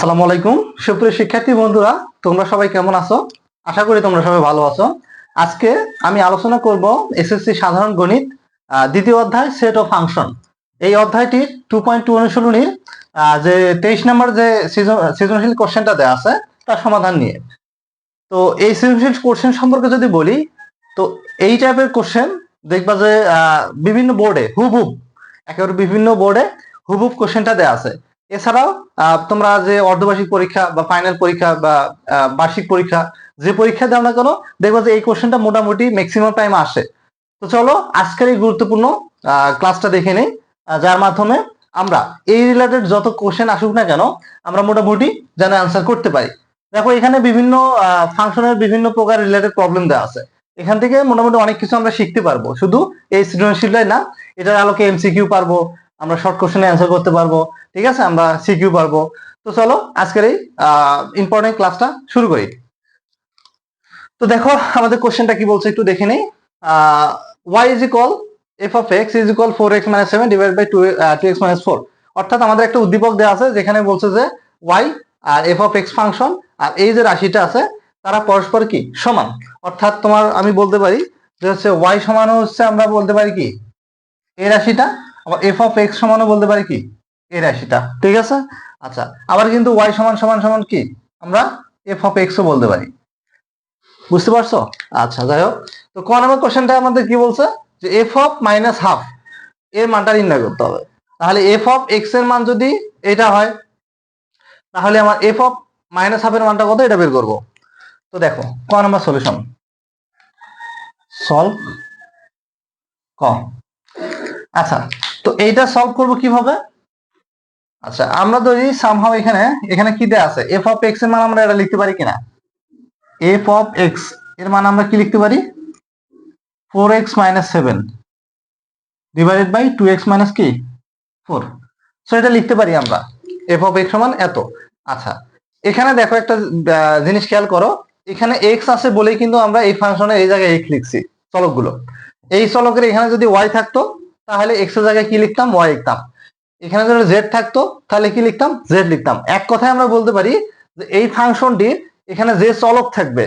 আসসালামু আলাইকুম সুপ্রিয় শিক্ষার্থী বন্ধুরা, তোমরা সবাই কেমন আছো? আশা করি তোমরা সবাই ভালো আছো। আজকে আমি আলোচনা করব এসএসসি সাধারণ গণিত দ্বিতীয় অধ্যায় সেট অফ ফাংশন। এই অধ্যায়টির 2.2 অনুশীলনীর যে 23 নম্বর যে সৃজনশীল কোশ্চেনটা দেওয়া আছে তার সমাধান নিয়ে। তো এই সৃজনশীল কোশ্চেন সম্পর্কে যদি বলি, তো এই টাইপের কোশ্চেন দেখবা যে বিভিন্ন বোর্ডে হুবহুব, একেবারে বিভিন্ন বোর্ডে হুবহুব কোশ্চেনটা দেওয়া আছে। এছাড়াও তোমরা যে অর্ধবার্ষিক পরীক্ষা বা ফাইনাল পরীক্ষা বা বার্ষিক পরীক্ষা যে পরীক্ষা দাও না কেন, দেখবা যে এই কোশ্চেনটা মোটামুটি ম্যাক্সিমাম টাইম আসে। তো চলো আজকের এই গুরুত্বপূর্ণ ক্লাসটা দেখে নেই, যার মাধ্যমে আমরা এই রিলেটেড যত কোশ্চেন আসুক না কেন আমরা মোটামুটি যেন অ্যান্সার করতে পারি। দেখো এখানে বিভিন্ন ফাংশনের বিভিন্ন প্রকার রিলেটেড প্রবলেম দেওয়া আছে। এখান থেকে মোটামুটি অনেক কিছু আমরা শিখতে পারবো, শুধু এই সৃজনশীলটাই না, এটার আলোকে এমসিকিউ পারবো, আমরা শর্ট কোশ্চেনে অ্যান্সার করতে পারবো, ঠিক আছে, আমরা সিকিউ পারবো। তো চলো আজকের এই ইম্পর্টেন্ট ক্লাসটা শুরু করি। তো দেখো আমাদের কোশ্চেনটা কি বলছে একটু দেখে নেই। y is equal f of x is equal 4x minus 7 divided by 2x minus 4। অর্থাৎ আমাদের একটা উদ্দীপক দেওয়া আছে যেখানে বলছে যে y আর f of x ফাংশন আর এই যে রাশিটা আছে তারা পরস্পর কি সমান। অর্থাৎ তোমার আমি বলতে পারি যে হচ্ছে y সমান হচ্ছে, আমরা বলতে পারি কি এই রাশিটা, আবার f of x সমানও বলতে পারি কি এই রাশিটা, ঠিক আছে। আচ্ছা, আবার কিন্তু y সমান সমান সমান কি আমরা f of x ও বলতে পারি, বুঝতে পারছো? আচ্ছা, যাই হোক, তো ক নম্বর কোশ্চেনটা আমাদের কি বলছে যে f অফ মাইনাস হাফ এর মানটা নির্ণয় করতে হবে। তাহলে f অফ x এর মান যদি এটা হয়, তাহলে আমার f অফ মাইনাস হাফ এর মানটা কত এটা বের করব। তো দেখো ক নম্বর সলিউশন, সলভ ক। আচ্ছা, তো এইটা সলভ করব কিভাবে? আচ্ছা, আমরা যদি সামহাও এখানে এখানে কি দেয়া আছে, f অফ x এর মান আমরা এটা লিখতে পারি কিনা, f অফ x এর মান আমরা কি লিখতে পারি 4x minus 7 divided by 2x minus কি 4। সো এটা লিখতে পারি আমরা f of x সমান এত। আচ্ছা, এখানে দেখো একটা জিনিস খেয়াল করো, এখানে x আছে বলেই কিন্তু আমরা এই ফাংশনে এই জায়গায় x লিখছি চলকগুলো। এই চলকের এখানে যদি y থাকতো তাহলে x এর জায়গায় কি লিখতাম y লিখতাম, এখানে যদি z থাকতো তাহলে কি লিখতাম z লিখতাম। এক কথায় আমরা বলতে পারি যে এই ফাংশনটির এখানে যে চলক থাকবে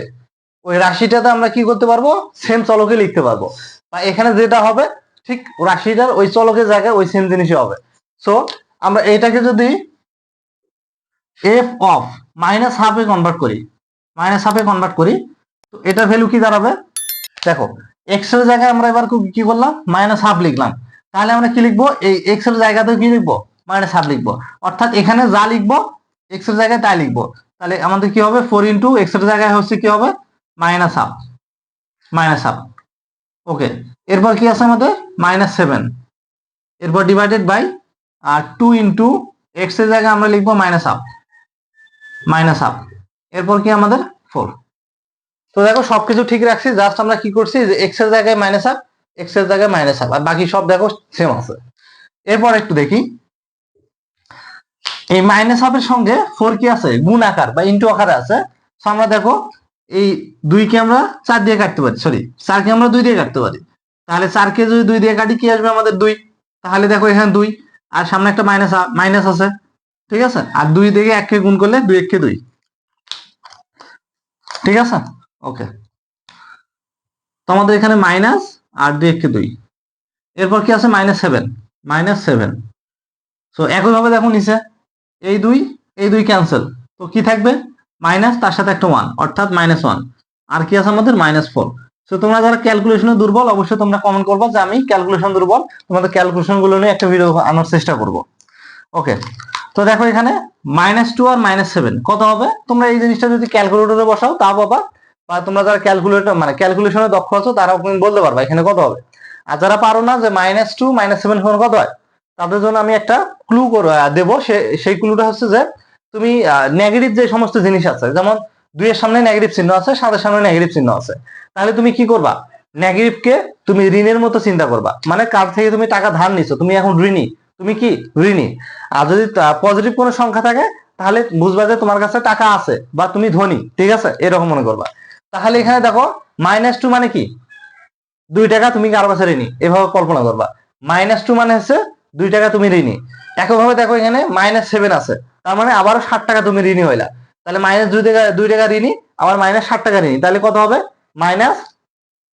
ওই রাশিটাতে আমরা কি করতে পারবো, সেম চলকে লিখতে পারবো, বা এখানে যেটা হবে ঠিক রাশিটার ওই চলকের জায়গায় ওই সেম জিনিসই হবে। সো আমরা এইটাকে যদি f of minus half A convert করি, তো এটার ভ্যালু কি দাঁড়াবে, দেখো x এর জায়গায় আমরা এবার কি করলাম মাইনাস হাফ লিখলাম, তাহলে আমরা কি লিখবো এই x এর জায়গাতেও কি লিখবো মাইনাস হাফ লিখবো। অর্থাৎ এখানে যা লিখবো x এর জায়গায় তাই লিখবো। তাহলে আমাদের কি হবে 4 ইন্টু x এর জায়গায় হচ্ছে কি হবে মাইনাস হাফ। ওকে, এরপর কি আছে আমাদের -7, এরপর ডিভাইডেড বাই 2 ইন্টু এক্স এর জায়গায় আমরা লিখবো মাইনাস হাফ, এরপর কি আমাদের 4। তো দেখো সবকিছু ঠিক রাখছি, জাস্ট আমরা কি করছি যে এক্স এর জায়গায় মাইনাস হাফ, এক্স এর জায়গায় মাইনাস হাফ, আর বাকি সব দেখো সেম আছে। এরপর একটু দেখি এই মাইনাস হাফের সঙ্গে 4 কি আছে গুণ আকার বা ইনটু আকারে আছে। তো আমরা দেখো এই 2 কে আমরা 4 দিয়ে কাটতে পারি, 4 কে আমরা 2 দিয়ে কাটতে পারি। তাহলে 4 কে যদি 2 দিয়ে কাটি কি আসবে আমাদের 2। তাহলে দেখো এখানে 2 আর সামনে একটা মাইনাস আছে, ঠিক আছে, আর 2 দিয়ে 1 কে গুণ করলে 2 1 কে 2, ঠিক আছে। ওকে, তো আমাদের এখানে মাইনাস আর 2 1 কে 2, এরপর কি আছে -7। সো একই ভাবে দেখো নিচে এই 2 ক্যান্সেল, তো কি থাকবে মাইনাস, তার সাথে একটা 1 অর্থাৎ -1, আর কি আছে আমাদের -4। তো তোমরা যারা ক্যালকুলেশনে দুর্বল অবশ্যই তোমরা কমেন্ট করবে যে আমি ক্যালকুলেশন দুর্বল, তোমাদের ক্যালকুলেশন গুলো নিয়ে একটা ভিডিও আনার চেষ্টা করব। ওকে, তো দেখো এখানে -2 আর -7 কত হবে, তোমরা এই জিনিসটা যদি ক্যালকুলেটরে বসাও তা বাবা, বা তোমরা যারা ক্যালকুলেশনে দক্ষ আছো তারাও বলতে পারবা এখানে কত হবে। আর যারা পারো না যে -2 -7 কত হয়, তাদের জন্য আমি একটা ক্লু দেব। সেই ক্লুটা হচ্ছে যে তুমি নেগেটিভ যে সমস্ত জিনিস আছে, যেমন 2 এর সামনে নেগেটিভ চিহ্ন আছে, 7 এর সামনে নেগেটিভ চিহ্ন আছে, তাহলে তুমি কি করবা নেগেটিভকে তুমি ঋণের মতো চিন্তা করবা, মানে কার থেকে তুমি টাকা ধার নিছো তুমি এখন ঋণী, তুমি কি ঋণী। আর যদি পজিটিভ কোনো সংখ্যা থাকে তাহলে বুঝবা যে তোমার কাছে টাকা আছে বা তুমি ধনী, ঠিক আছে, এরকম মনে করবা। তাহলে এখানে দেখো -2 মানে কি 2 টাকা তুমি কারো কাছে ঋণী, এভাবে কল্পনা করবা। -2 মানে হচ্ছে 2 টাকা তুমি ঋণী। একইভাবে দেখো এখানে -7 আছে, তার মানে আবারও 60 টাকা তুমি ঋণী হইলা। তাহলে -2 টাকা ঋণী, আবার -60 টাকা ঋণী, তাহলে কত হবে? মাইনাস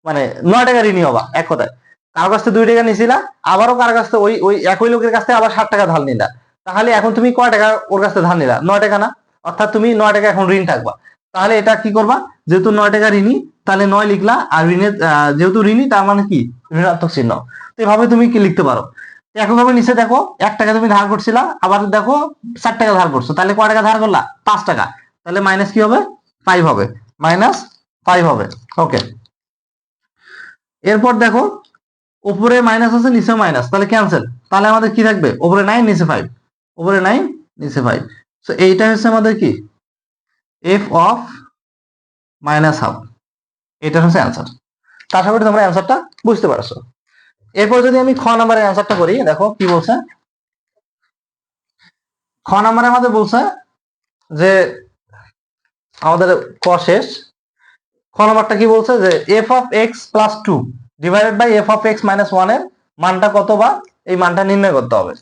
মানে 9 টাকা ঋণী হবা এক কথায়। কারো কাছ থেকে 2 টাকা নিছিলা, আবারও কারো কাছ থেকে ওই ওই একই লোকের কাছ থেকে আবার 60 টাকা ধার নিলা। তাহলে এখন তুমি কয় টাকা ওর কাছ থেকে ধার নিলা? 9 টাকা না? অর্থাৎ তুমি 9 টাকা এখন ঋণ থাকবা। তাহলে এটা কি করবা? যেহেতু 9 টাকা ঋণী, তাহলে 9 লিখলা, আর ঋণের যেহেতু ঋণী তার মানে কি ঋণাত্মক চিহ্ন। তো এভাবে তুমি কি লিখতে পারো। একইভাবে নিচে দেখো 1 টাকা তুমি ধার করছিলা, আবার দেখো 4 টাকা ধার করছো, তাহলে কয় টাকা ধার করলা? 5 টাকা। তাহলে মাইনাস কি হবে? 5 হবে, -5 হবে। ওকে, এরপর দেখো উপরে মাইনাস আছে, নিচে মাইনাস, তাহলে ক্যান্সেল। তাহলে আমাদের কি থাকবে? উপরে 9, নিচে 5, উপরে 9, নিচে 5। সো এইটা হচ্ছে আমাদের কি f অফ -হাফ, এটা হচ্ছে অ্যান্সার। আশা করি তোমরা অ্যান্সারটা বুঝতে পারছো। এরপর যদি আমি খ নাম্বারের অ্যান্সারটা করি, দেখো কি বলছে। খ নাম্বারে আমাদের বলছে যে আমাদের ক শেষ। খ নাম্বারটা কি বলছে যে f of x plus 2 divided by f of x minus 1 এর মানটা কত, বা এই মানটা নির্ণয় করতে হবে।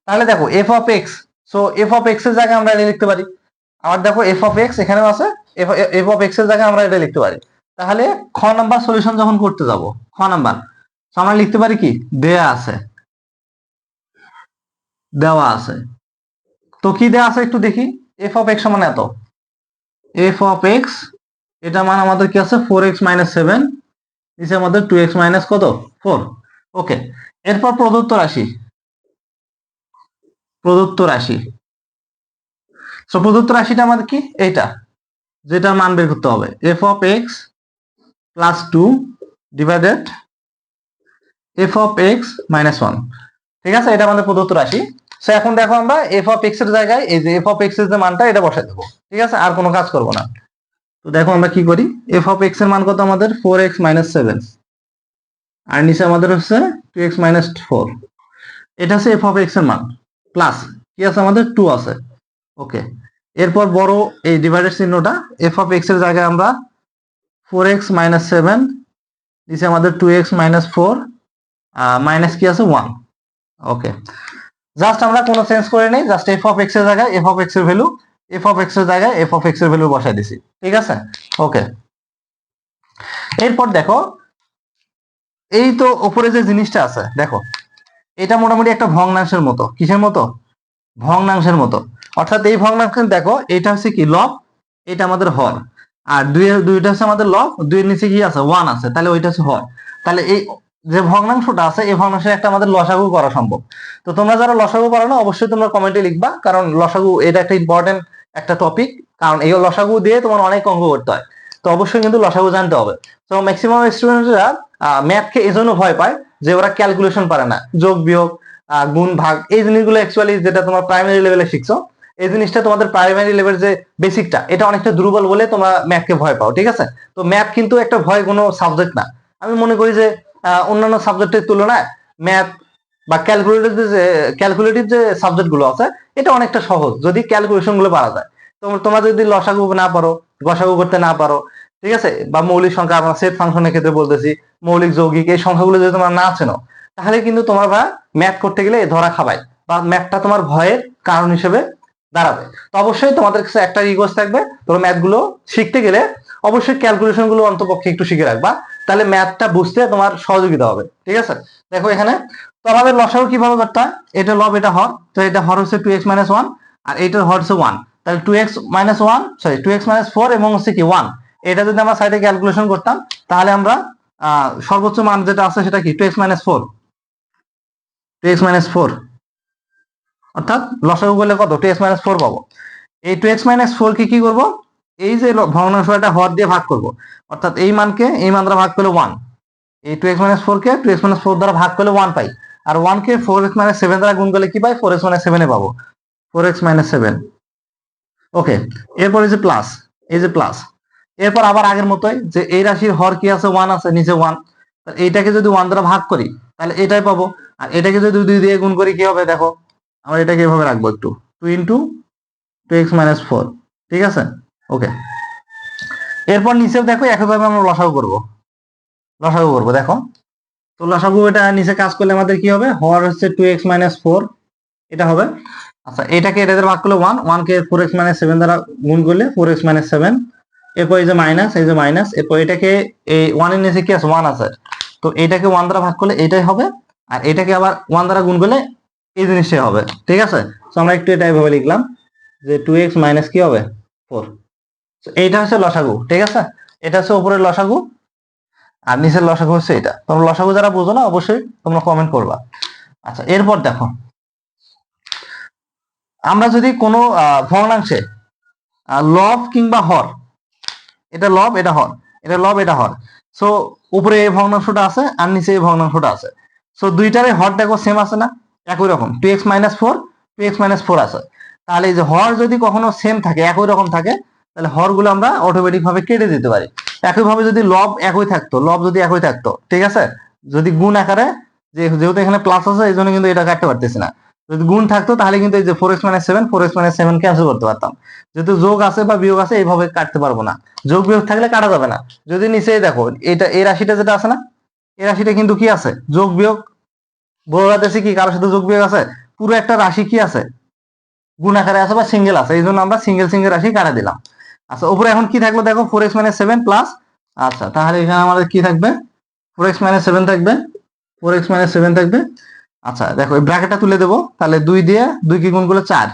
তাহলে দেখো f of x, so f of x এর জায়গায় আমরা এটা লিখতে পারি। আবার দেখো f অফ x এখানেও আছে, f অফ x এর জায়গায় আমরা এটা লিখতে পারি। তাহলে খ নাম্বার সলিউশন যখন করতে যাব, খ নাম্বার, তো আমরা লিখতে পারি কি দেয়া আছে, দেওয়া আছে। তো কি দেওয়া আছে একটু দেখি। f অফ x সমান এত, f অফ x এটা মান আমাদের কি আছে 4x মাইনাস 7, নিচে আমাদের 2x মাইনাস কত 4। ওকে, এরপর প্রদত্ত রাশি, প্রদত্ত রাশি। সো প্রদত্ত রাশিটা আমাদের কি এইটা, যেটা মান বের করতে হবে, f of x plus 2 divided f of x minus 1। ঠিক আছে, এটা আমাদের প্রদত্ত রাশি। সো এখন দেখো আমরা f অফ x এর জায়গায় এই যে f অফ x এর যে মানটা এটা বসাই দেবো। ঠিক আছে, আর কোনো কাজ করব না। তো দেখো আমরা কি করি, f অফ x এর মান কত আমাদের 4x মাইনাস 7, আর নিচে আমাদের হচ্ছে 2x মাইনাস 4। এটা হচ্ছে f অফ x এর মান, প্লাস কি আছে আমাদের 2 আছে। ওকে, এরপর বড় এই ডিভাইডেড চিহ্নটা, f অফ x এর জায়গায় আমরা 4x মাইনাস 7, নিচে আমাদের 2x মাইনাস 4, মাইনাস কি আছে 1। ওকে, জাস্ট আমরা কোনো চেঞ্জ করে নেই, জাস্ট f অফ x এর জায়গায় f অফ x এর ভ্যালু, f অফ x এর জায়গায় f অফ x এর ভ্যালু বসাই দিছি। ঠিক আছে, ওকে। এরপর দেখো এই তো উপরে যে জিনিসটা আছে দেখো, এটা মোটামুটি একটা ভগ্নাংশের মতো। কিসের মতো? ভগ্নাংশের মতো। অর্থাৎ এই ভগ্নাংশ দেখো, এটা হচ্ছে কি লব, এটা আমাদের হর, আর দুইটা হচ্ছে আমাদের লব, দুইয়ের নিচে কি আছে 1 আছে, তাহলে ওইটা হচ্ছে হর। তাহলে এই যে ভগ্নাংশটা আছে, এই ভগ্নাংশের একটা আমাদের লসাগু করা সম্ভব। তো তোমরা যারা লসাগু পারো না, অবশ্যই তোমরা কমেন্টে লিখবা, কারণ লসাগু এটা একটা ইম্পর্টেন্ট একটা টপিক, কারণ এই লসাগু দিয়ে তোমার অনেক অঙ্ক করতে হয়। তো অবশ্যই কিন্তু লসাগু জানতে হবে। তো ম্যাক্সিমাম স্টুডেন্টরা ম্যাথকে এজন্য ভয় পায় যে ওরা ক্যালকুলেশন পারে না, যোগ বিয়োগ গুণ ভাগ, এই জিনিসগুলো অ্যাকচুয়ালি যেটা তোমার প্রাইমারি লেভেলে শিখছো, এই জিনিসটা তোমাদের প্রাইমারি লেভেল যে বেসিকটা, এটা অনেকটা দুর্বল বলে তোমরা ম্যাথকে ভয় পাও। ঠিক আছে, তো ম্যাথ কিন্তু একটা ভয় কোনো সাবজেক্ট না। আমি মনে করি যে অন্যান্য সাবজেক্টের তুলনায় ম্যাথ বা ক্যালকুলেটিভ যে সাবজেক্ট গুলো আছে, এটা অনেকটা সহজ যদি ক্যালকুলেশন গুলো পারা যায়। তোমরা যদি লসাগু না পারো, গসাগু করতে না পারো, ঠিক আছে, বা মৌলিক সংখ্যা, আমরা সেট ফাংশনের ক্ষেত্রে বলতেছি, মৌলিক যৌগিক এই সংখ্যাগুলো যদি তোমরা না চেনো, তাহলে কিন্তু তোমার ম্যাথ করতে গেলে ধরা খাবাই, বা ম্যাথটা তোমার ভয়ের কারণ হিসেবে দাঁড়াবে। তো অবশ্যই তোমাদের কাছে একটা রিকোয়েস্ট থাকবে, তোমরা ম্যাথ গুলো শিখতে গেলে অবশ্যই ক্যালকুলেশন গুলো অন্তপক্ষে একটু শিখে রাখবা, তাহলে ম্যাথটা বুঝতে তোমার সহযোগিতা হবে। ঠিক আছে, দেখো এখানে তো আমাদের লসাগু কিভাবে করতে হয়, এটা লব এটা হর, তো এটা হর হচ্ছে 2x মাইনাস 1, আর এটার হর হচ্ছে 1, তাহলে 2x minus 1 sorry 2x minus 4 এবং হচ্ছে কি 1, এটা যদি আমরা সাইডে ক্যালকুলেশন করতাম, তাহলে আমরা সর্বোচ্চ মান যেটা আছে সেটা কি 2x মাইনাস 4, 2x মাইনাস 4, অর্থাৎ লসাগু করলে কত 2x মাইনাস 4 পাবো। এই 2x মাইনাস 4 কে কি করব, এই যে ভগ্নাংশটা হর দিয়ে ভাগ করব, অর্থাৎ এই মানকে এই মান দ্বারা ভাগ করলে 1, এই 2x মাইনাস 4 কে 2x মাইনাস 4 দ্বারা ভাগ করলে 1 পাই, আর 1 কে 4x মাইনাস 7 দ্বারা গুণ করলে কি পাই 4x মাইনাস 7 এ পাবো, 4x মাইনাস 7। ওকে, এরপর এই যে প্লাস, এই যে প্লাস, এরপর আবার আগের মতোই যে এই রাশির হর কি আছে 1 আছে, নিচে 1, এইটাকে যদি 1 দ্বারা ভাগ করি তাহলে এটাই পাবো, আর এটাকে যদি 2 দিয়ে গুণ করি কি হবে দেখো, আমরা এটাকে এভাবে রাখবো একটু, 2 ইন্টু 2x মাইনাস 4। ঠিক আছে, ওকে। এরপর নিচেও দেখো একইভাবে আমরা লসাগু করব, লসাগু করব। দেখো তো লসাগু এটা নিচে কাজ করলে আমাদের কি হবে, হর হচ্ছে 2x-4 এটা হবে। আচ্ছা এটাকে এটাদের ভাগ করলে 1 কে 4x-7 দ্বারা গুণ করলে 4x-7, এরপর এই যে মাইনাস, এই যে মাইনাস, এরপর এটাকে এই 1 এর নিচে কি আছে 1 আছে, তো এটাকে 1 দ্বারা ভাগ করলে এটাই হবে, আর এটাকে আবার 1 দ্বারা গুণ করলে এই জিনিসটাই হবে, ঠিক আছে। তো আমরা একটু এটা এভাবে লিখলাম যে 2x মাইনাস কি হবে 4। এইটা হচ্ছে লসাগু, ঠিক আছে, এটা হচ্ছে উপরের লসাগু আর নিচের লসাগু হচ্ছে এটা। তোমরা লসাগু যারা বুঝো না অবশ্যই তোমরা কমেন্ট করবা। আচ্ছা এরপর দেখো, আমরা যদি কোনো ভগ্নাংশে লব কিংবা হর, এটা লব এটা হর, এটা লব এটা হর, সো উপরে এই ভগ্নাংশটা আছে আর নিচে এই ভগ্নাংশটা আছে, সো দুইটারে হর দেখো সেম আছে না, একই রকম 2x-4 2x-4 আছে। তাহলে এই যে হর যদি কখনো সেম থাকে, একই রকম থাকে, তাহলে হরগুলো আমরা অটোমেটিক ভাবে কেটে দিতে পারি। একইভাবে যদি লব একই থাকতো, লব যদি একই থাকতো, ঠিক আছে, যদি গুণ আকারে, যেহেতু এখানে প্লাস আছে এই জন্য কিন্তু এটা কাটতে পারতেছি না, যদি গুণ থাকতো তাহলে কিন্তু এই যে 4x-7 ক্যান্সেল করতে পারতাম। যেহেতু যোগ আছে বা বিয়োগ আছে এইভাবে কাটতে পারবো না, যোগ বিয়োগ থাকলে কাটা যাবে না। যদি নিচেই দেখো এটা এই রাশিটা যেটা আছে না, এই রাশিটা কিন্তু কি আছে যোগ বিয়োগ, বোঝাতেছি কি কারোর সাথে যোগ বিয়োগ আছে, পুরো একটা রাশি কি আছে গুণ আকারে আছে বা সিঙ্গেল আছে, এই জন্য আমরা সিঙ্গেল সিঙ্গেল রাশি কাটা দিলাম। আচ্ছা উপরে এখন কি থাকলো দেখো 4x-7 প্লাস, আচ্ছা তাহলে এখানে আমাদের কি থাকবে 4x-7 থাকবে, 4x-7 থাকবে। আচ্ছা দেখো এই ব্র্যাকেটটা তুলে দেবো, তাহলে 2 দিয়ে 2 কি গুণ করলে 4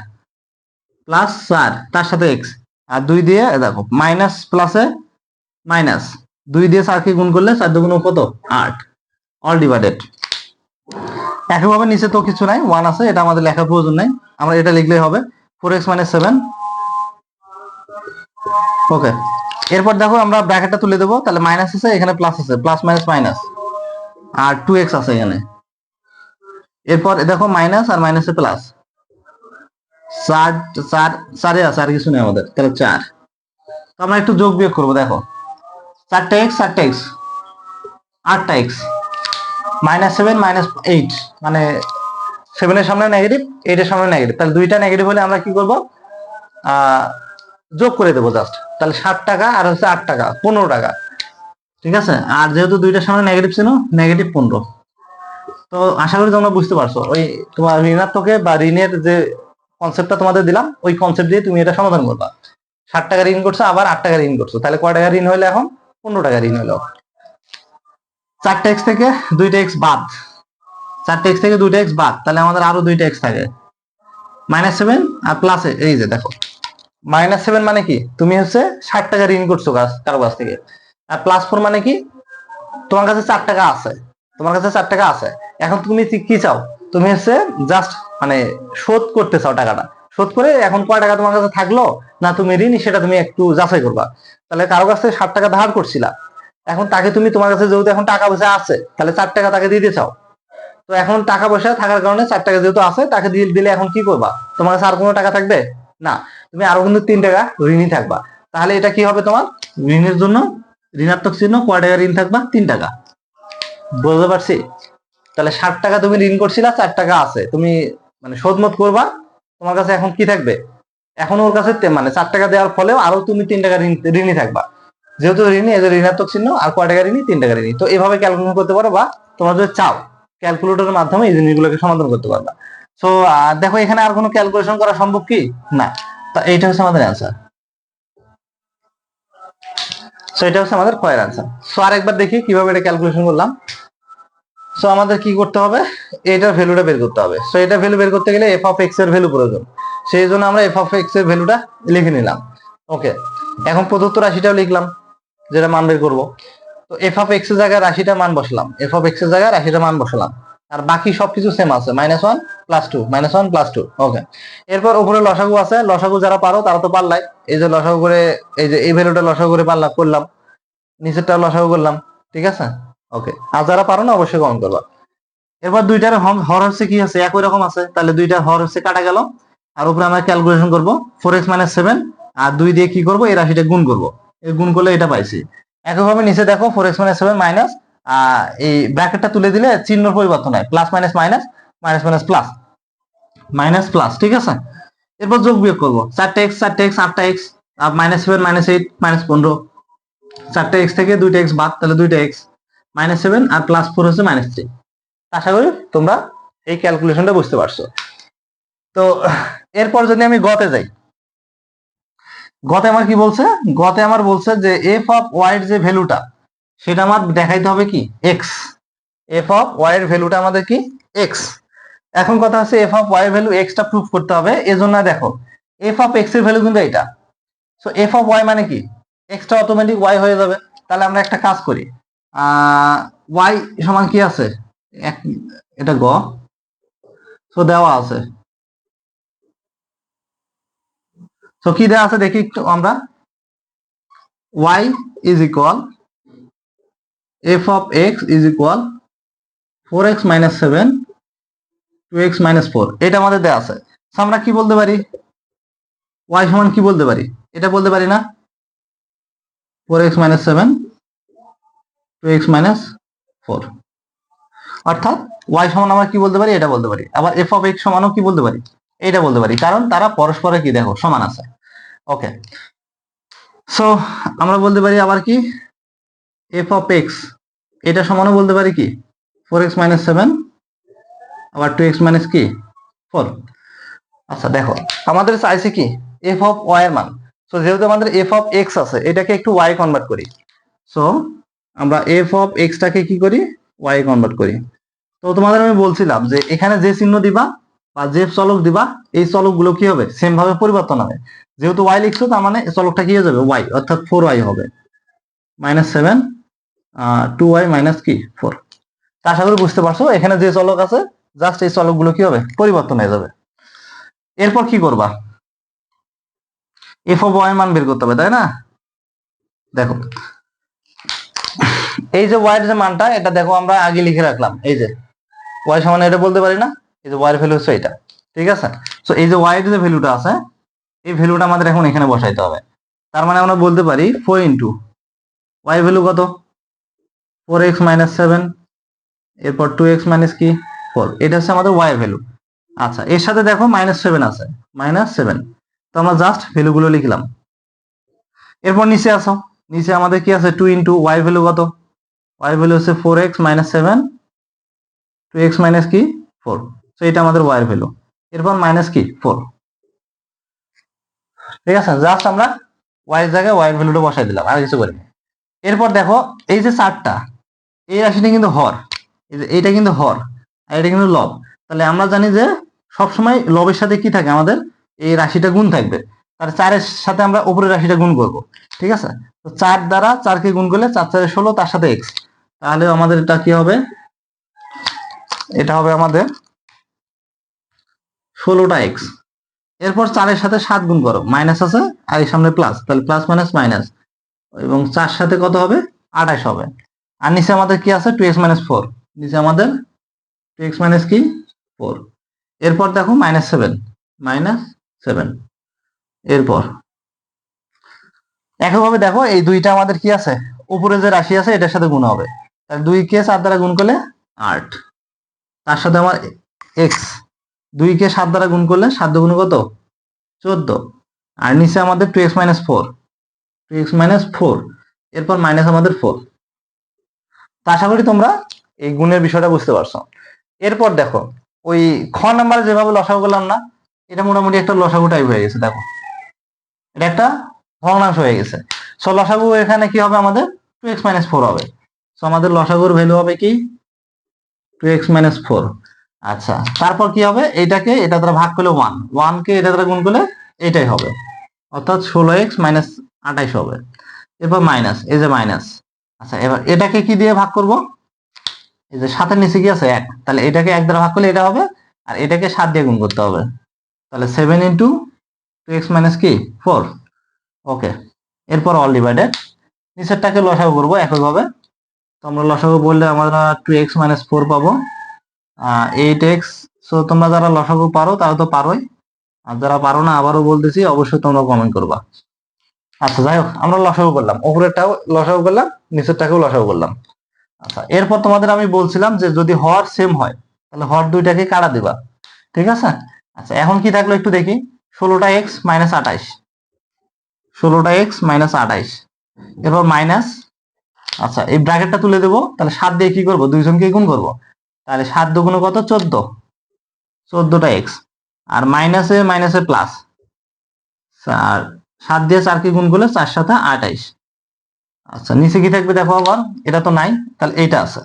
প্লাস 4 তার সাথে x, আর 2 দিয়ে দেখো মাইনাস প্লাসে মাইনাস, 2 দিয়ে 4 কে গুণ করলে 4 দুগুণ কত 8, অল ডিভাইডেড। একইভাবে নিচে তো কিছু নাই, 1 আছে, এটা আমাদের লেখার প্রয়োজন নাই, আমরা এটা লিখলেই হবে 4x-7। ওকে, এরপর দেখো আমরা ব্র্যাকেটটা তুলে দেবো, তাহলে মাইনাস আছে এখানে প্লাস আছে, প্লাস মাইনাস মাইনাস, আর 2x আছে এখানে, এরপর দেখো মাইনাস আর মাইনাসে প্লাস, 4 4 4 আছে আর কিছু নেই আমাদের, তাহলে 4। তো আমরা একটু যোগ বিয়োগ করবো, দেখো 4টা x 4টা x 8টা x, -7 -8, মানে 7 এর সামনে নেগেটিভ 8 এর সামনে নেগেটিভ, তাহলে দুইটা নেগেটিভ হলে আমরা কি করব যোগ করে দেবো জাস্ট, তাহলে 7 টাকা আর হচ্ছে 8 টাকা 15 টাকা, ঠিক আছে। আর যেহেতু দুইটার সামনে নেগেটিভ ছিল নেগেটিভ 15, তো আশা করি তোমরা বুঝতে পারছো, ওই তোমার ঋণাত্মকে বা ঋণের যে কনসেপ্টটা তোমাদের দিলাম ওই কনসেপ্ট দিয়ে তুমি এটা সমাধান করবা। 60 টাকা ঋণ করছো আবার 8 টাকা ঋণ করছো, তাহলে কয় টাকা ঋণ হইলো এখন 15 টাকা ঋণ হইলো। 4টা x থেকে 2টা x বাদ, 4টা x থেকে 2টা x বাদ, তাহলে আমাদের আরো 2টা x থাকে, -7 আর প্লাস, এই যে দেখো -7 মানে কি তুমি হচ্ছে 60 টাকা ঋণ করছো কারো কাছ থেকে, আর +4 মানে কি তোমার কাছে 4 টাকা আছে, তোমার কাছে 4 টাকা আছে, এখন তুমি কি চাও, তুমি হচ্ছে জাস্ট মানে শোধ করতে চাও, টাকাটা শোধ করে এখন কয় টাকা তোমার কাছে থাকলো না তুমি ঋণ, সেটা তুমি একটু যাচাই করবা। তাহলে কারো কাছ থেকে 60 টাকা ধার করছিলা, এখন তাকে তুমি তোমার কাছে যেহেতু এখন টাকা পয়সা আছে তাহলে 4 টাকা তাকে দিতে চাও, তো এখন টাকা পয়সা থাকার কারণে 4 টাকা যেহেতু আছে তাকে দিয়ে দিলে এখন কি করবা, তোমার কাছে আর কোনো টাকা থাকবে না, তুমি আরো কিন্তু 3 টাকা ঋণই থাকবা, তাহলে এটা কি হবে তোমার ঋণের জন্য ঋণাত্মক চিহ্ন, কয় টাকা ঋণ থাকবা 3 টাকা, বুঝতে পারছি। তাহলে 60 টাকা তুমি ঋণ করছিলা, 4 টাকা আছে, তুমি মানে শোধ মত করবা, তোমার কাছে এখন কি থাকবে, এখন ওর কাছে মানে 4 টাকা দেওয়ার ফলেও আরো তুমি 3 টাকা ঋণই থাকবা, যেহেতু ঋণী এই যে ঋণাত্মক চিহ্ন, আর কয় টাকা ঋণী 3 টাকা ঋণী, তো এভাবে ক্যালকুলেশন করতে পারো, বা তোমরা যদি চাও ক্যালকুলেটরের মাধ্যমে এই জিনিসগুলোকে সমাধান করতে পারবা। সো দেখো এখানে আর কোনো ক্যালকুলেশন করা সম্ভব কি না, তা এইটা হচ্ছে আমাদের অ্যান্সার। সো এটা হচ্ছে আমাদের ক্ষয়ের অ্যান্সার। সো আরেকবার দেখি কিভাবে এটা ক্যালকুলেশন করলাম। সো আমাদের কি করতে হবে, এটার ভ্যালুটা বের করতে হবে। সো এটা ভ্যালু বের করতে গেলে এফ অফ এক্স এর ভ্যালু প্রয়োজন, সেই জন্য আমরা এফ অফ এক্স এর ভ্যালুটা লিখে নিলাম। ওকে, এখন প্রদত্ত রাশিটাও লিখলাম যেটা মান বের করবো। তো এফ অফ এক্স এর জায়গায় রাশিটা মান বসালাম, এফ অফ এক্স এর জায়গায় রাশিটা মান বসালাম, আর বাকি সবকিছু সেম আছে, -1 +2 -1 +2। ওকে, এরপর উপরে লসাগু আছে, লসাগু যারা পারো তারা তো পারলাই, এই যে লসাগু করে এই যে এই ভ্যালুটা লসাগু করে পারলাম করলাম, নিচেরটা লসাগু করলাম, ঠিক আছে। ওকে, আর যারা পারো না অবশ্যই কমেন্ট করবা। এরপর দুইটার হর হচ্ছে কি আছে একই রকম আছে, তাহলে দুইটার হর হচ্ছে কাটা গেল, আর উপরে আমরা ক্যালকুলেশন করব 4x-7, আর 2 দিয়ে কি করব এই রাশিটা গুণ করব, এই গুণ করলে এটা পাইছি। একইভাবে নিচে দেখো 4x-7 মাইনাস, এই ব্র্যাকেটটা তুলে দিলে চিহ্ন পরিবর্তন হয়, plus minus minus, minus minus plus, minus plus, ঠিক আছে। এরপর যোগ বিয়োগ করবো 4টা x 4টা x 8টা x, -7 -8 -15, 4টা x থেকে 2টা x বাদ, তাহলে 2টা x, -7 আর +4 হচ্ছে -3। আশা করি তোমরা এই ক্যালকুলেশনটা বুঝতে পারছো। তো এরপর যদি আমি গতে যাই, গতে আমার কি বলছে, গতে আমার বলছে যে এফ অফ ওয়াই এর যে ভ্যালুটা সেটা আমার দেখাইতে হবে কি এক্স। এফ অফ ওয়াই এর ভ্যালুটা আমাদের কি এক্স। এখন কথা হচ্ছে এফ অফ ওয়াই এর ভ্যালু এক্সটা প্রুফ করতে হবে। এজন্য দেখো এফ অফ এক্স এর ভ্যালু কিন্তু এটা। সো এফ অফ ওয়াই মানে কি এক্সটা অটোমেটিক ওয়াই হয়ে যাবে। তাহলে আমরা একটা কাজ করি, ওয়াই সমান কি আছে এটা গ, সো দেওয়া আছে। সো কি দেওয়া আছে দেখি একটু আমরা, y is equal f of x is equal 4x minus 7 2x minus 4, এটা আমাদের দেওয়া আছে। So আমরা কি বলতে পারি, y সমান কি বলতে পারি, এটা বলতে পারি না 4x minus 7 2x minus 4, অর্থাৎ y সমান আমরা কি বলতে পারি এটা বলতে পারি। আবার f of x সমানও কি বলতে পারি এটা বলতে পারি, কারণ তারা পরস্পরে কি দেখো সমান আছে। ওকে, সো আমরা বলতে পারি আবার কি f of x এটা সমানও বলতে পারি কি 4x minus 7 আবার 2x minus কি 4। আচ্ছা দেখো আমাদের চাইছে কি f of y এর মান। সো যেহেতু আমাদের f of x আছে এটাকে একটু y কনভার্ট করি। সো আমরা f of x টাকে কি করি y কনভার্ট করি। তো তোমাদের আমি বলছিলাম যে এখানে যে চিহ্ন দিবা বা যে চলক দিবা এই চলকগুলো কি হবে সেম ভাবে পরিবর্তন হবে। যেহেতু y লিখছো তার মানে চলকটা কি হয়ে যাবে y, অর্থাৎ 4y হবে -7 2y মাইনাস কি 4। আশা করি বুঝতে পারছো এখানে যে চলক আছে জাস্ট এই চলকগুলো কি হবে পরিবর্তন হয়ে যাবে। এরপর কি করবা, এফ অফ ওয়াই মান বের করতে হবে তাই না। দেখো এই যে ওয়াই এর যে মানটা এটা দেখো আমরা আগে লিখে রাখলাম, এই যে ওয়াই সমান এটা বলতে পারি না, এই যে ওয়াই এর ভ্যালু হচ্ছে এটা, ঠিক আছে। সো এই যে ওয়াই এর যে ভ্যালুটা আছে এই ভ্যালুটা আমাদের এখন এখানে বসাইতে হবে। তার মানে আমরা বলতে পারি 4 ইনটু ওয়াই ভ্যালু কত 4x মাইনাস 7, এরপর 2x মাইনাস কি 4, এটা হচ্ছে আমাদের ওয়াই এর ভ্যালু। আচ্ছা এর সাথে দেখো -7 আছে, -7, তো আমরা জাস্ট ভ্যালুগুলো লিখলাম। এরপর নিচে আসো, নিচে আমাদের কি আছে 2 ইনটু ওয়াই ভ্যালু কত, ওয়াই ভ্যালু হচ্ছে 4x মাইনাস 7 2x মাইনাস কি 4, তো এটা আমাদের ওয়াই এর ভ্যালু। এরপর মাইনাস কি 4, ঠিক আছে। জাস্ট আমরা ওয়াই এর জায়গায় ওয়াই এর ভ্যালুটা বসাই দিলাম, আর কিছু করিনি। এরপর দেখো এই যে চারটা এই রাশিটা কিন্তু হর, এইটা কিন্তু হর আর এটা কিন্তু লব। তাহলে আমরা জানি যে সবসময় লবের সাথে কি থাকে আমাদের এই রাশিটা গুণ থাকবে, তার 4 এর সাথে আমরা উপরের রাশিটা গুণ করব, ঠিক আছে। তো 4 দ্বারা 4 কে গুণ করলে 4 4 16, তার সাথে x, তাহলে আমাদের এটা কি হবে, এটা হবে আমাদের 16টা x। এরপর 4 এর সাথে 7 গুণ করো, মাইনাস আছে আর এর সামনে প্লাস, তাহলে প্লাস মাইনাস মাইনাস, এবং 4 সাথে কত হবে 28 হবে। আর নিচে আমাদের কি আছে 2x মাইনাস 4, নিচে আমাদের 2x মাইনাস কি 4। এরপর দেখো -7, এরপর একইভাবে দেখো এই দুইটা আমাদের কি আছে উপরে যে রাশি আছে এটার সাথে গুণ হবে, তাহলে 2 কে 4 দ্বারা গুণ করলে 8, তার সাথে আমার x, 2 কে 7 দ্বারা গুণ করলে 7 গুণ কত 14, আর নিচে আমাদের 2x মাইনাস 4, 2x মাইনাস 4, এরপর মাইনাস আমাদের 4। তা আশা করি তোমরা এই গুণের বিষয়টা বুঝতে পারছো। এরপর দেখো ওই খ নাম্বার যেভাবে লসাগু করলাম না, এটা মোটামুটি একটা লসাগু টাইপ হয়ে গেছে। দেখো এটা একটা ভগ্নাংশ হয়ে গেছে। সো লসাগু এখানে কি হবে আমাদের 2x মাইনাস 4 হবে। সো আমাদের লসাগুর ভ্যালু হবে কি 2x মাইনাস 4। আচ্ছা তারপর কি হবে, এটাকে এটা দ্বারা ভাগ করলে 1, 1 কে এটা দ্বারা গুণ করলে এটাই হবে, অর্থাৎ 16x মাইনাস 28 হবে। এরপর মাইনাস, এই যে মাইনাস। আচ্ছা এবার এটাকে কি দিয়ে ভাগ করব, এই যে 7 এর নিচে কি আছে 1, তাহলে এটাকে 1 দ্বারা ভাগ করলে এটা হবে, আর এটাকে 7 দিয়ে গুণ করতে হবে, তাহলে 7 ইন্টু 2x মাইনাস কি 4। ওকে, এরপর অল ডিভাইডেড, নিচেরটাকে লসাগু করবো একইভাবে। তো আমরা লসাগু বললে আমরা 2x মাইনাস 4 পাবো, 8x। সো তোমরা যারা লসাগু পারো তারা তো পারোই, আর যারা পারো না আবারও বলতেছি অবশ্যই তোমরা কমেন্ট করবা। আচ্ছা যাই হোক আমরা লসাগু করলাম, উপরেরটাও লসাগু করলাম, নিচেরটাকেও লসাগু করলাম। আচ্ছা এরপর তোমাদের আমি বলছিলাম যে যদি হর সেম হয় তাহলে হর দুইটাকে কাটা দিবা, ঠিক আছে। আচ্ছা এখন কি থাকলো একটু দেখি, 16টা x মাইনাস 28, 16টা x মাইনাস 28, এরপর মাইনাস আচ্ছা এই ব্র্যাকেটটা তুলে দেবো, তাহলে 7 দিয়ে কি করবো, দুইজনকে গুণ করবো, তাহলে 7 দুগুণে কত, 14, 14টা এক্স, আর মাইনাসে মাইনাসে প্লাস, আর 7 দিয়ে 4 কে গুণ করলে 4 7 28। আচ্ছা নিচে কি থাকবে দেখো আবার, এটা তো নাই, তাহলে এইটা আছে,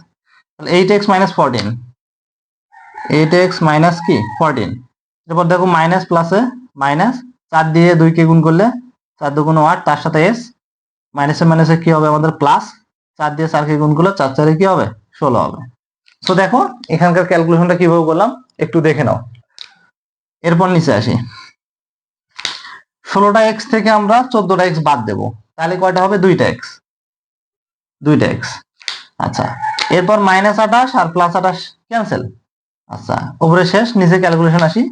তাহলে 8x মাইনাস 14, 8x মাইনাস কি 14। এরপর দেখো মাইনাস প্লাসে মাইনাস, 4 দিয়ে 2 কে গুণ করলে 4 দুগুণ 8, তার সাথে এস, মাইনাসে মাইনাসে কি হবে আমাদের প্লাস, 4 দিয়ে 4 কে গুণ করলে 4 4 কি হবে 16 হবে। তো দেখো এখানকার ক্যালকুলেশনটা কিভাবে করলাম একটু দেখে নাও। এরপর নিচে আসি, 16টা এক্স থেকে আমরা 14টা এক্স বাদ দেবো, তাহলে কয়টা হবে, 2টা এক্স, 2টা এক্স। আচ্ছা এরপর মাইনাস 28 আর প্লাস 28 ক্যান্সেল। আচ্ছা উপরে শেষ, নিচে ক্যালকুলেশন আসি,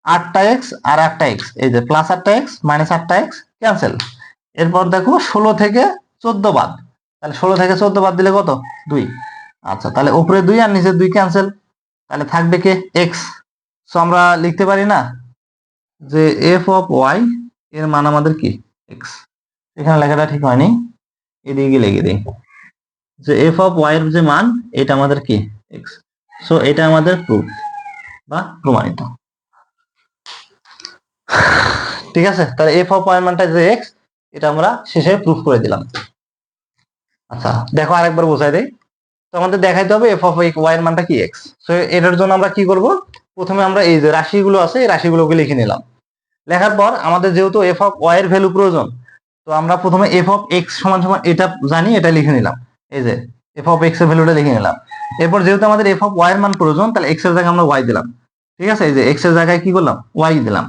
8টা এক্স আর 8টা এক্স, এই যে প্লাস 8টা এক্স মাইনাস 8টা এক্স ক্যান্সেল। এরপর দেখো 16 থেকে 14 বাদ, তাহলে 16 থেকে 14 বাদ দিলে কত, 2। আচ্ছা তাহলে উপরে 2 আর নিচে 2 ক্যান্সেল, তাহলে থাকবে কে, এক্স। সো আমরা লিখতে পারি না যে এফ অফ ওয়াই এর মান আমাদের কি, এক্স। এখানে লেখাটা ঠিক হয়নি, এদিকে লিখে দিই যে এফ অফ ওয়াই এর যে মান এটা আমাদের কি, এক্স। সো এটা আমাদের প্রুফ বা প্রমাণিত। ঠিক আছে, তাহলে এফ অফ ওয়াই মানটা যে এক্স, এটা আমরা শেষে প্রুফ করে দিলাম। আচ্ছা দেখো আরেকবার বোঝাই দেই, তো আমাদের দেখাইতে হবে এফ অফ ওয়াই এর মানটা কি, এক্স। সো এটার জন্য আমরা কি করব, প্রথমে আমরা এই যে রাশিগুলো আছে এই রাশিগুলোকে লিখে নিলাম। লেখার পর আমাদের যেহেতু এফ অফ ওয়াই এর ভ্যালু প্রয়োজন, তো আমরা প্রথমে এফ অফ এক্স সমান সমান এটা জানি, এটা লিখে নিলাম, এই যে এফ অফ এক্স এর ভ্যালুটা লিখে নিলাম। এরপর যেহেতু আমাদের এফ অফ ওয়াই এর মান প্রয়োজন, তাহলে এক্স এর জায়গায় আমরা ওয়াই দিলাম। ঠিক আছে, এই যে এক্স এর জায়গায় কি করলাম, ওয়াই দিলাম।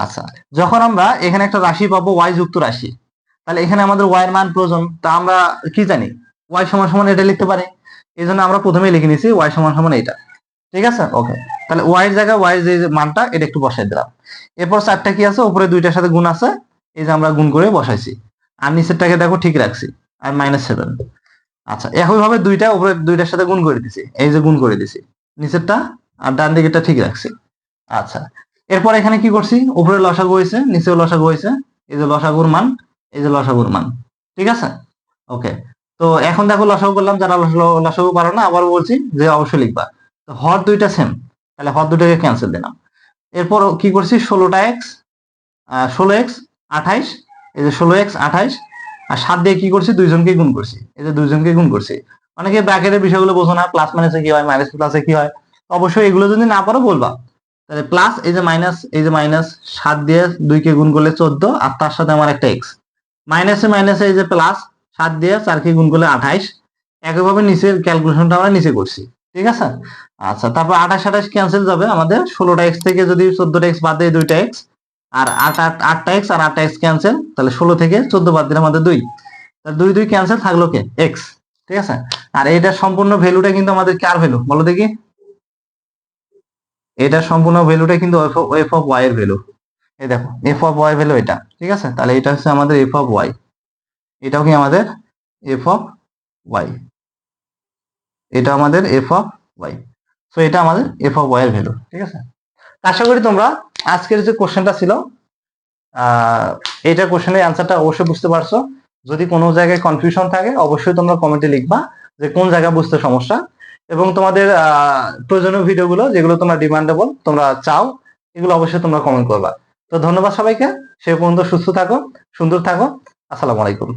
আচ্ছা যখন আমরা এখানে একটা রাশি পাবো ওয়াই যুক্ত রাশি, তাহলে এখানে আমাদের ওয়াই এর মান প্রয়োজন, তা আমরা কি জানি, ওয়াই সমান সমান এটা লিখতে পারি। এই জন্য আমরা প্রথমেই লিখে নিছি ওয়াই সমান সমান এটা। ঠিক আছে, ওকে। তাহলে ওয়াই এর জায়গায় ওয়াই যে মানটা এটা একটু বসাই দিলাম। এরপর 4টা কি আছে, উপরে 2টার সাথে গুণ আছে, এই যে আমরা গুণ করে বসাইছি, আর নিচেরটাকে দেখো ঠিক রাখছি, আর -7। আচ্ছা একইভাবে দুইটা উপরে 2টার সাথে গুণ করে দিছি, এই যে গুণ করে দিছি নিচেরটা, আর ডান দিকেরটা ঠিক রাখছি। আচ্ছা এরপর এখানে কি করছি, উপরে লসাগু হয়েছে নিচেও লসাগু হয়েছে, এই যে লসাগুর মান, এই যে লসাগুর মান। ঠিক আছে, ওকে। তো এখন দেখো লসাগু করলাম, যারা লসাগু পারো না আবার বলছি যে অবশ্যই লিখবা। তো হর দুইটা সেম, তাহলে হর দুইটাকে ক্যান্সেল দিলাম। এরপর কি করছি, 16টা এক্স, 16x 28, এই যে 16x 28, আর 7 দিয়ে কি করছি, দুইজনকে গুণ করছি, এই যে দুইজনকে গুণ করছি। অনেকে ব্র্যাকেটের বিষয়গুলো বোঝো না, প্লাস মাইনাসে কি হয়, মাইনাস প্লাসে কি হয়, অবশ্যই এগুলো যদি না পারো বলবা। তাহলে প্লাস এই যে মাইনাস, এই যে মাইনাস 7 দিয়ে 2 কে গুণ করলে 14, আর তার সাথে আমার একটা এক্স, মাইনাসে মাইনাসে এই যে প্লাস 7 দিয়ে 4 কে গুণ করলে 28। একইভাবে নিচের ক্যালকুলেশনটা আমরা নিচে করছি। ঠিক আছে, আচ্ছা তারপর 28 28 ক্যান্সেল যাবে, আমাদের 16টা এক্স থেকে যদি 14টা এক্স বাদ দেয় 2টা এক্স, আর 8টা এক্স আর 8টা এক্স ক্যান্সেল, তাহলে 16 থেকে 14 বাদ দিলে আমাদের 2, তাহলে 2 2 ক্যান্সেল থাকলো কে, এক্স। ঠিক আছে, আর এইটার সম্পূর্ণ ভ্যালুটা কিন্তু আমাদের কার ভ্যালু বলো দেখি, এটার সম্পূর্ণ ভ্যালুটা কিন্তু এফ অফ ওয়াই এর ভ্যালু। এই দেখো এফ অফ ওয়াই ভ্যালু এটা। ঠিক আছে, তাহলে এটা হচ্ছে আমাদের এফ অফ ওয়াই, এটাও কি আমাদের এফ অফ ওয়াই, এটা আমাদের এফ অফ ওয়াই। সো এটা আমাদের এফ অফ ওয়াই এর ভ্যালু। ঠিক আছে, আশা করি তোমরা আজকের যে কোশ্চেনটা ছিল এইটা কোশ্চেনের অ্যান্সারটা অবশ্যই বুঝতে পারছো। যদি কোনো জায়গায় কনফিউশন থাকে অবশ্যই তোমরা কমেন্টে লিখবা যে কোন জায়গায় বুঝতে সমস্যা, এবং তোমাদের প্রয়োজনীয় ভিডিওগুলো যেগুলো তোমরা ডিমান্ডেবল তোমরা চাও, এগুলো অবশ্যই তোমরা কমেন্ট করবা। তো ধন্যবাদ সবাইকে, সে পর্যন্ত সুস্থ থাকো, সুন্দর থাকো, আসসালামু আলাইকুম।